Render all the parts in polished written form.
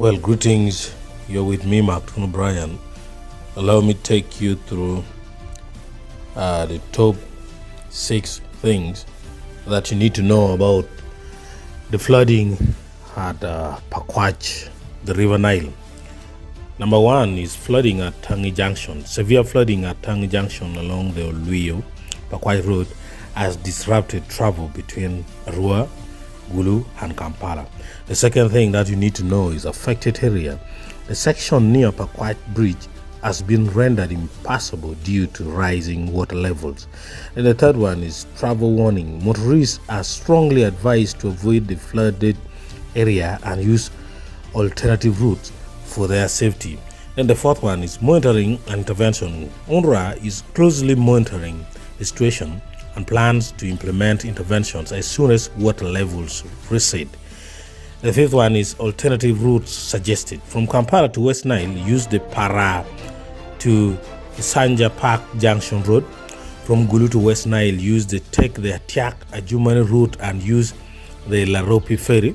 Well, greetings. You're with me, Mark Brian. Allow me to take you through the top 6 things that you need to know about the flooding at Pakwach, the River Nile. Number 1 is flooding at Tangi Junction. Severe flooding at Tangi Junction along the Pakwach Road has disrupted travel between Arua, Gulu, and Kampala. The second thing that you need to know is affected area. The section near Pakwach Bridge has been rendered impassable due to rising water levels. And the third one is travel warning. Motorists are strongly advised to avoid the flooded area and use alternative routes for their safety. And the fourth one is monitoring and intervention. UNRWA is closely monitoring the situation and plans to implement interventions as soon as water levels recede. The fifth one is alternative routes suggested. From Kampala to West Nile, use the Para to Sanja Park Junction Road. From Gulu to West Nile, take the Atiak Ajumani route and use the Laropi ferry.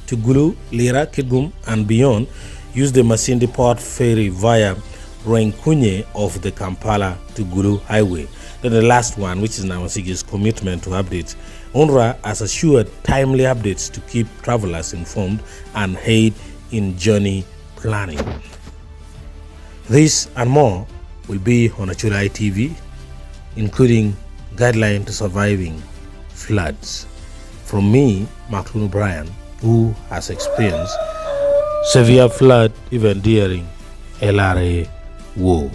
To Gulu, Lira, Kigum, and beyond, use the Masindi Port ferry via Renkunye of the Kampala to Gulu highway. Then the last one, which is number 6, is commitment to updates. UNRWA has assured timely updates to keep travelers informed and aid in journey planning. This and more will be on Acholi TV, including guideline to surviving floods. From me, Mark Brian, who has experienced severe flood even during LRA war.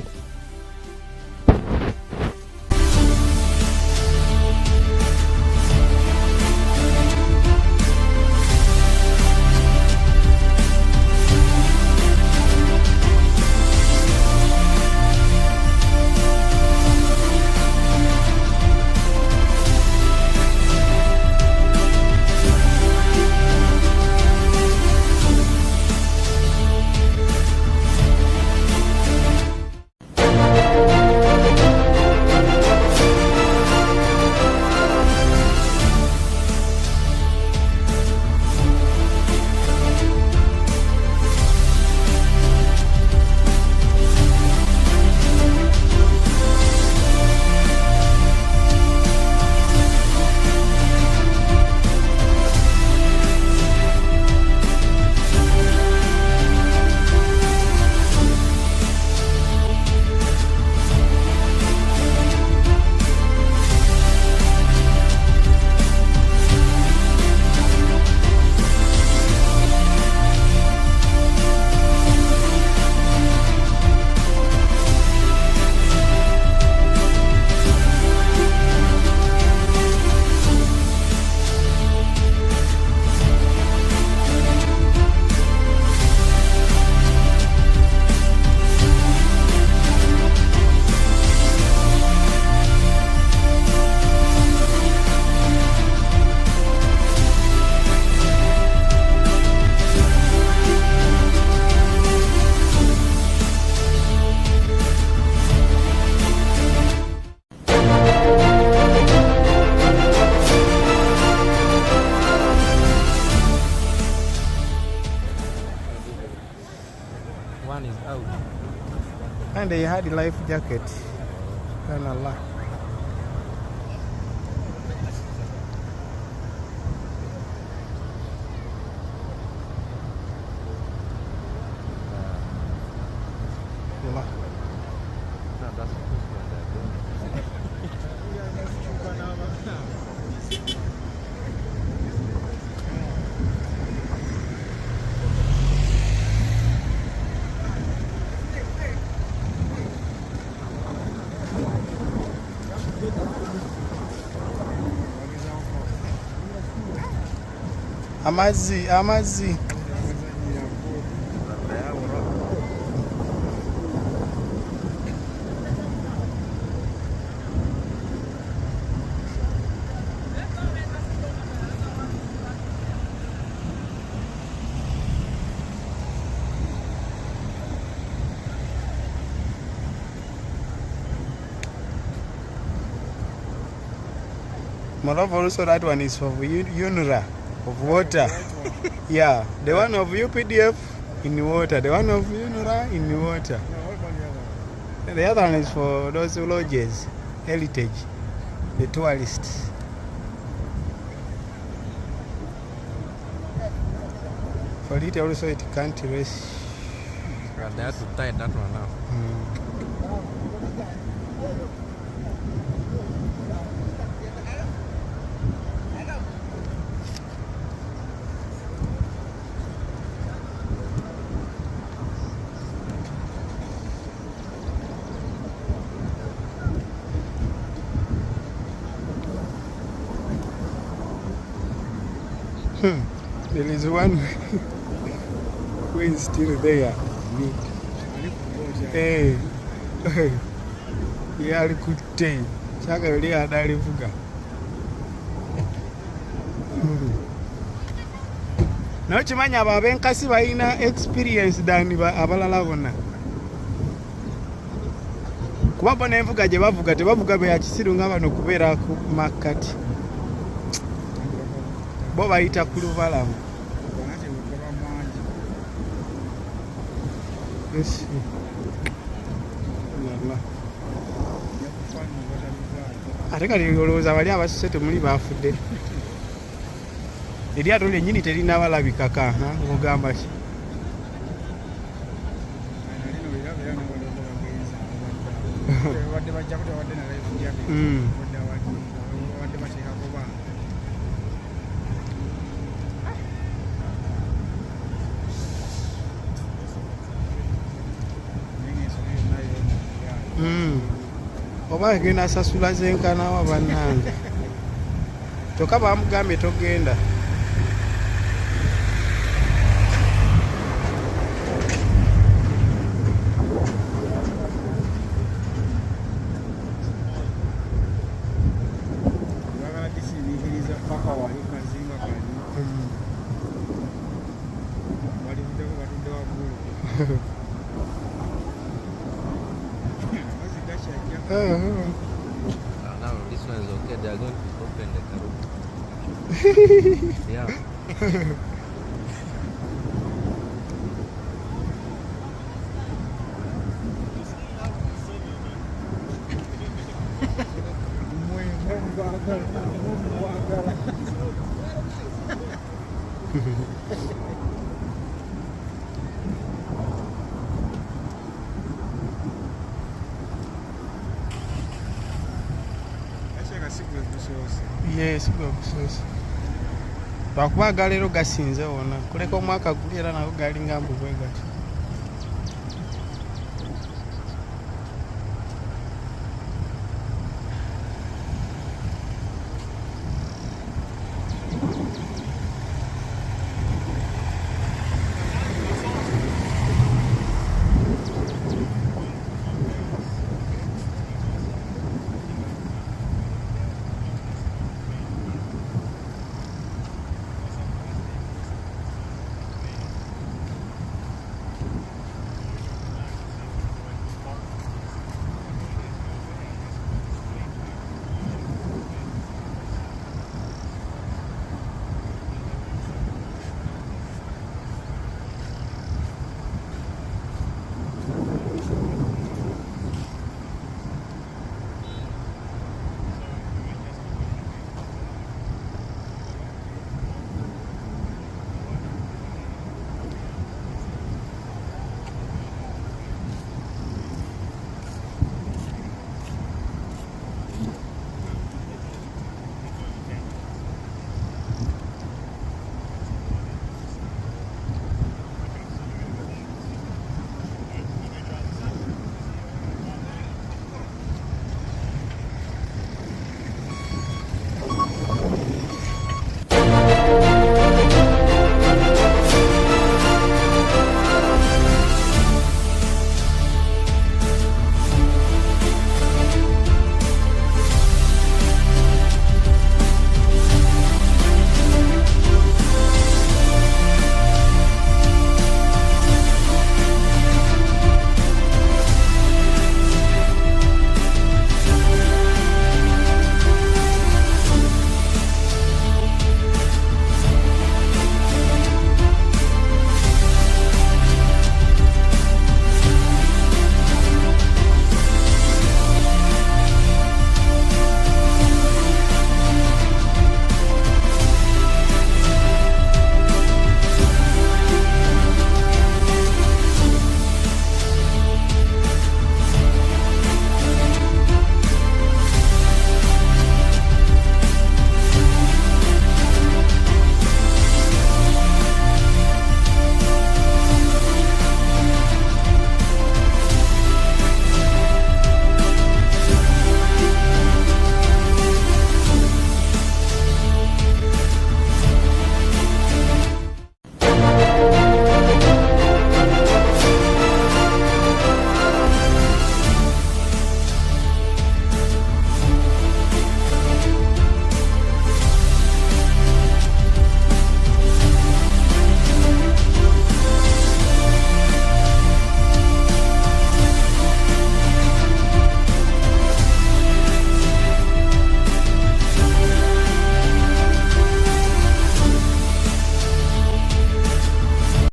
And they had a life jacket. And Allah. Amazi. Moreover, also that one is for UNRWA of water. Yeah, the one of UPDF in water. The one of Unura in water. And the other one is for those lodges, heritage, the tourists. For it also it can't rest. They have to tie that one now. There is one who is still there. Hey, he are good day. Chaka really had a rifuga. No chimanya babenkasi baina experience dani abalala bonna. Kuba ne envuga gye bavuga tebavuga be yakisiru nga bano kubeera ku market. Bo bayita ku Luvalamu. Yes. Ate kali olowooza bali abasuse temuli baafudde. Eryato lyennyini terinabalabikaka ng'ogamba ki? Oba agenda asasula zenkana wa bannange. Kyokka bamugambye togenda. Now this one is okay. They are going to open the Karuba. Yeah. Yes, good. Bakubaga leero gasinze wona. Kuleka omwaka guli era nago gali ngambu bwe gati.